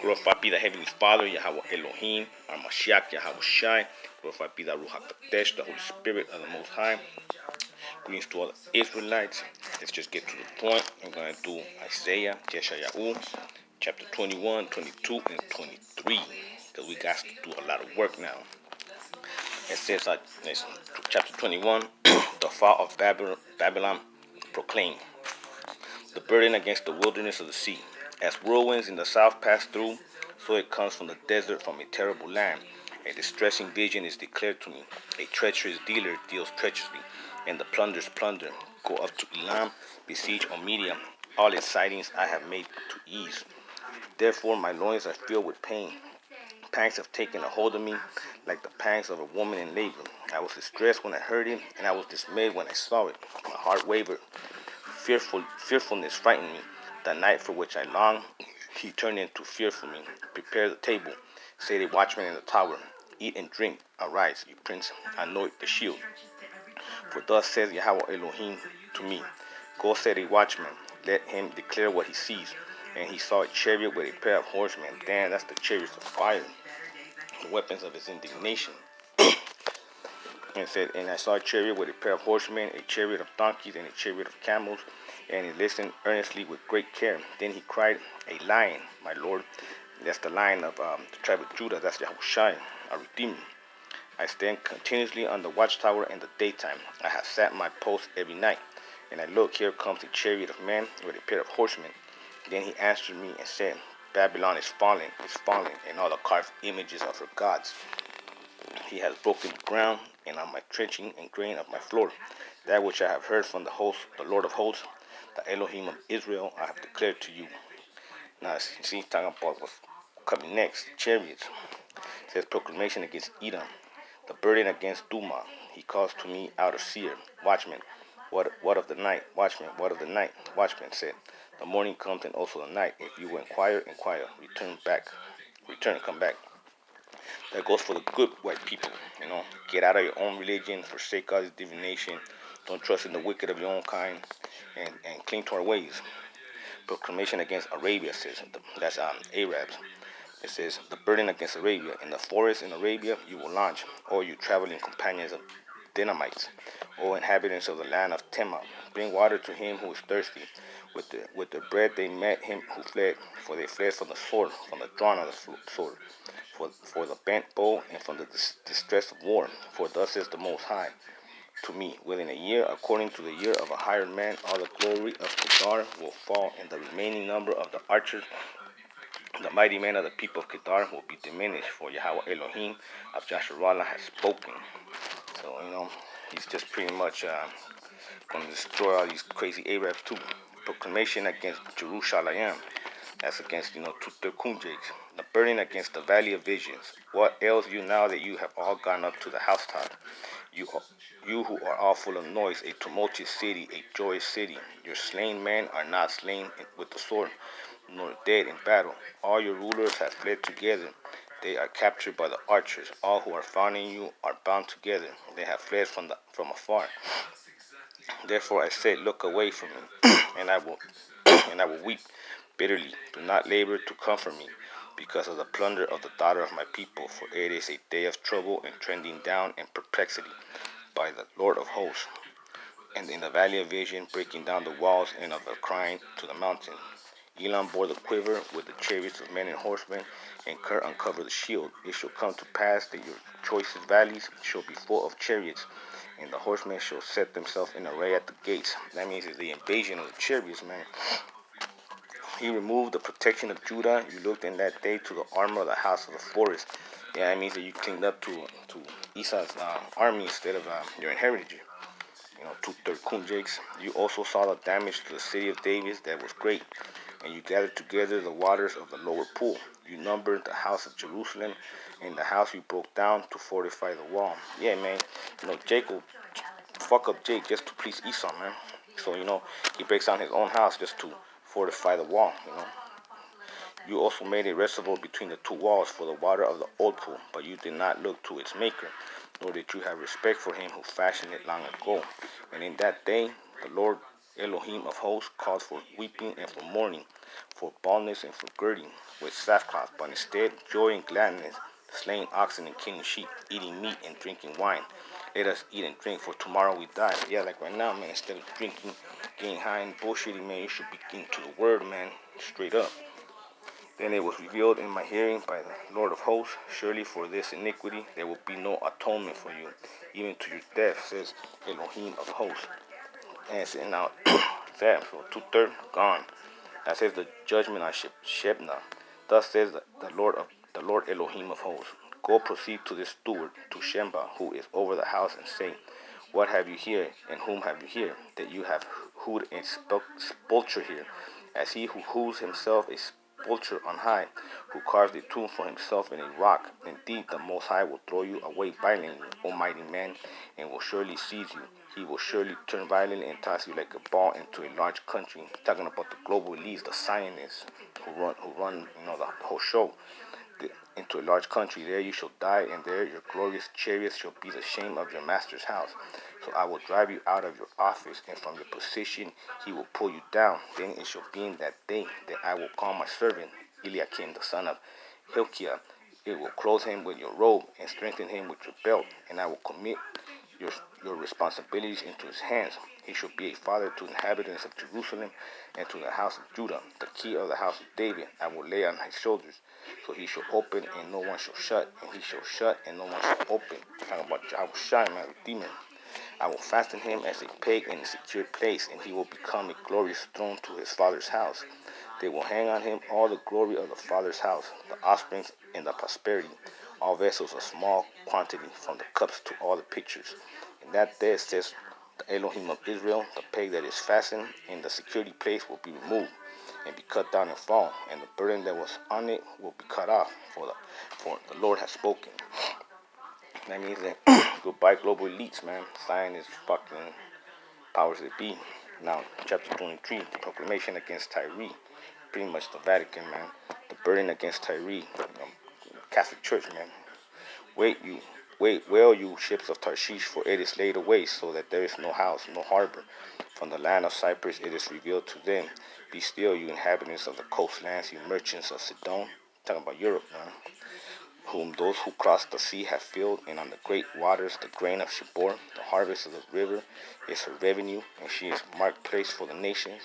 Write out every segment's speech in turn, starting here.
Glorified be the Heavenly Father, Yahweh Elohim, our Mashiach, Yahweh Shai. Glorified be the Ruach HaKodesh, the Holy Spirit of the Most High. Greetings to all the Israelites. Let's just get to the point. I'm going to do Isaiah, Yeshayahu, chapter 21, 22, and 23. Because we got to do a lot of work now. It says, chapter 21, the fall of Babylon proclaimed. The burden against the wilderness of the sea. As whirlwinds in the south pass through, so it comes from the desert, from a terrible land. A distressing vision is declared to me. A treacherous dealer deals treacherously, and the plunderers plunder. Go up to Elam, besiege Media. All its sightings I have made to ease. Therefore my loins are filled with pain. Pangs have taken a hold of me, like the pangs of a woman in labor. I was distressed when I heard it, and I was dismayed when I saw it. My heart wavered. Fearfulness frightened me. The night for which I longed, he turned into fear for me. Prepare the table, say the watchman in the tower. Eat and drink. Arise, you prince, anoint the shield. For thus says Yahweh Elohim to me, go set a watchman, let him declare what he sees. And he saw a chariot with a pair of horsemen. Damn, that's the chariots of fire, the weapons of his indignation. And said, and I saw a chariot with a pair of horsemen, a chariot of donkeys, and a chariot of camels. And he listened earnestly with great care. Then he cried, a lion, my Lord. That's the lion of the tribe of Judah. That's Yahushai, our Redeemer. I stand continuously on the watchtower in the daytime. I have sat my post every night. And I look, here comes a chariot of men with a pair of horsemen. Then he answered me and said, Babylon is fallen, and all the carved images of her gods. He has broken the ground, and on my trenching and grain of my floor. That which I have heard from the host, the Lord of hosts, the Elohim of Israel, I have declared to you. Now, see, talking about what's coming next. Chariots. It says, proclamation against Edom. The burden against Duma. He calls to me out of Seir. Watchman, what of the night? Watchman, what of the night? Watchman said, the morning comes and also the night. If you will inquire, come back. That goes for the good white people, Get out of your own religion, forsake God's divination. Don't trust in the wicked of your own kind, and cling to our ways. Proclamation against Arabia says, that's Arabs. It says, the burden against Arabia. In the forest in Arabia you will launch, all you traveling companions of Denamites, O inhabitants of the land of Tema. Bring water to him who is thirsty. With the bread they met him who fled, for they fled from the sword, from the drawn of the sword, for the bent bow, and from the distress of war. For thus says the Most High to me, within a year, according to the year of a hired man, all the glory of Kedar will fall, and the remaining number of the archers, the mighty men of the people of Kedar, will be diminished, for Yahweh Elohim of Jasharallah has spoken. So, he's just pretty much going to destroy all these crazy Arabs too. Proclamation against Jerusalem. That's against, two kunjiks. The burden against the valley of visions. What ails you now that you have all gone up to the housetop? You who are all full of noise, a tumultuous city, a joyous city. Your slain men are not slain with the sword, nor dead in battle. All your rulers have fled together. They are captured by the archers. All who are found in you are bound together. They have fled from afar. Therefore I said, look away from me, and I will weep bitterly. Do not labor to comfort me, because of the plunder of the daughter of my people, for it is a day of trouble and trending down and perplexity by the Lord of hosts. And in the valley of vision, breaking down the walls, and of the crying to the mountain. Elam bore the quiver with the chariots of men and horsemen, and Ker uncovered the shield. It shall come to pass that your choicest valleys shall be full of chariots, and the horsemen shall set themselves in array at the gates. That means it's the invasion of the chariots, man. He removed the protection of Judah. You looked in that day to the armor of the house of the forest. Yeah, that means that you cleaned up to Esau's army instead of your inheritance. 2/3 kunjiks. You also saw the damage to the city of David that was great, and you gathered together the waters of the lower pool. You numbered the house of Jerusalem, and the house you broke down to fortify the wall. Yeah, man. Jacob fuck up Jake just to please Esau, man. So he breaks down his own house just to fortify the wall. You also made a reservoir between the two walls for the water of the old pool, but you did not look to its maker, nor did you have respect for him who fashioned it long ago. And in that day, the Lord Elohim of hosts calls for weeping and for mourning, for baldness and for girding with sackcloth, but instead joy and gladness, slaying oxen and killing sheep, eating meat and drinking wine. Let us eat and drink, for tomorrow we die. Yeah, like right now, man, instead of drinking, getting high and bullshitting, man, you should be getting to the word, man, straight up. Then it was revealed in my hearing by the Lord of hosts, surely for this iniquity there will be no atonement for you, even to your death, says Elohim of hosts. And it's now that, so two-thirds gone. That says the judgment on Shebna. Thus says the Lord Elohim of hosts. Go proceed to this steward, to Shemba, who is over the house, and say, what have you here, and whom have you here, that you have hewed a sepulchre here, as he who hews himself a sepulchre on high, who carves a tomb for himself in a rock. Indeed, the Most High will throw you away violently, O mighty man, and will surely seize you. He will surely turn violently and toss you like a ball into a large country. Talking about the global elites, the Zionists, who run, the whole show. Into a large country, there you shall die, and there your glorious chariots shall be the shame of your master's house. So I will drive you out of your office, and from your position he will pull you down. Then it shall be in that day that I will call my servant Eliakim, the son of Hilkiah. It will clothe him with your robe and strengthen him with your belt, and I will commit your responsibilities into his hands. He shall be a father to the inhabitants of Jerusalem and to the house of Judah. The key of the house of David I will lay on his shoulders. So he shall open and no one shall shut, and he shall shut and no one shall open. Talking about I will shine my redeemer. I will fasten him as a peg in a secure place, and he will become a glorious throne to his father's house. They will hang on him all the glory of the father's house, the offspring and the prosperity, all vessels of small quantity, from the cups to all the pictures. In that day, says the Elohim of Israel, the peg that is fastened in the security place will be removed and be cut down and fall, and the burden that was on it will be cut off, for the Lord has spoken. That means that goodbye global elites, man. Zion is fucking powers that be. Now, chapter 23, the proclamation against Tyre. Pretty much the Vatican, man. The burden against Tyre, Catholic Church, man. Wait, well, you ships of Tarshish, for it is laid away, so that there is no house, no harbor. From the land of Cyprus it is revealed to them. Be still, you inhabitants of the coastlands, you merchants of Sidon. Talking about Europe, man. Whom those who cross the sea have filled, and on the great waters the grain of Shibor, the harvest of the river, is her revenue, and she is marketplace for the nations.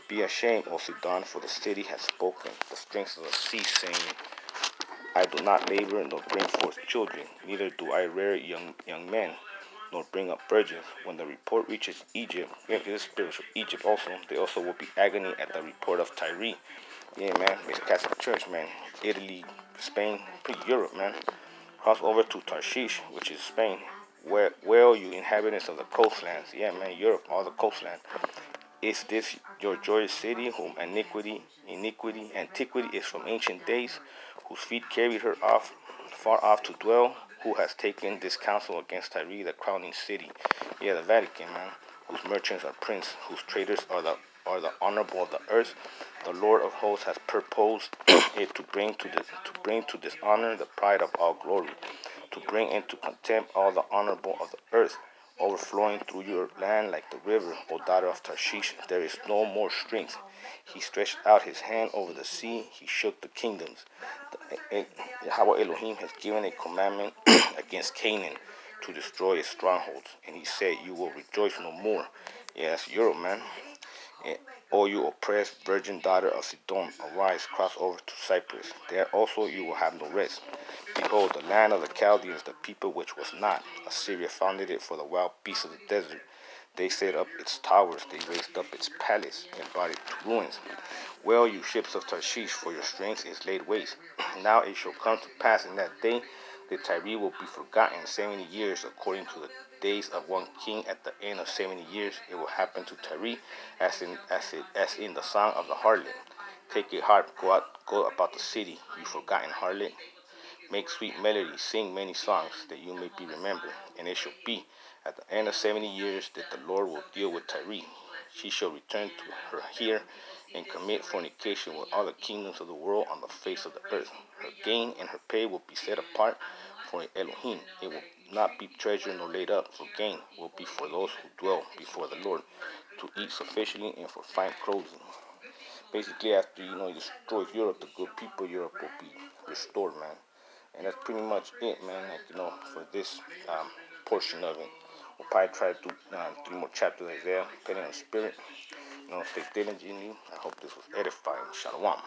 Be ashamed, O Sidon, for the city has spoken, the strength of the sea, saying, I do not labor nor bring forth children, neither do I rear young men, nor bring up virgins. When the report reaches Egypt, it is spiritual Egypt also, they also will be agony at the report of Tyre. Yeah, man, it's Catholic Church, man. Italy, Spain, pretty Europe, man. Cross over to Tarshish, which is Spain. Well, you inhabitants of the coastlands. Yeah, man, Europe, all the coastland. Is this your joyous city, whom antiquity is from ancient days, whose feet carried her far off to dwell, who has taken this counsel against Tyre, the crowning city? Yeah, the Vatican, man, whose merchants are prince, whose traders are the honorable of the earth. The Lord of hosts has purposed it to bring to dishonor the pride of all glory, to bring into contempt all the honorable of the earth, overflowing through your land like the river, O daughter of Tarshish. There is no more strength. He stretched out his hand over the sea. He shook the kingdoms. Yahweh Elohim has given a commandment against Canaan to destroy its strongholds. And he said, you will rejoice no more. Yeah, that's Europe, man. O you oppressed virgin daughter of Sidon, arise, cross over to Cyprus. There also you will have no rest. Behold, the land of the Chaldeans, the people which was not. Assyria founded it for the wild beasts of the desert. They set up its towers, they raised up its palace, and brought it to ruins. Well, you ships of Tarshish, for your strength is laid waste. Now it shall come to pass in that day that Tyre will be forgotten 70 years, according to the days of one king. At the end of 70 years, it will happen to Tyre as in the song of the harlot. Take a harp, go about the city, you forgotten harlot. Make sweet melodies, sing many songs, that you may be remembered. And it shall be at the end of 70 years that the Lord will deal with Tyre. She shall return to her here and commit fornication with all the kingdoms of the world on the face of the earth. Her gain and her pay will be set apart for Elohim. It will not be treasured nor laid up for gain. It will be for those who dwell before the Lord, to eat sufficiently, and for fine clothing. Basically, after he destroys Europe, the good people of Europe will be restored, man. And that's pretty much it, man. Like for this portion of it, we'll probably try to do 3 more chapters like there, depending on the spirit. Stay diligent in you. I hope this was edifying. Shalom.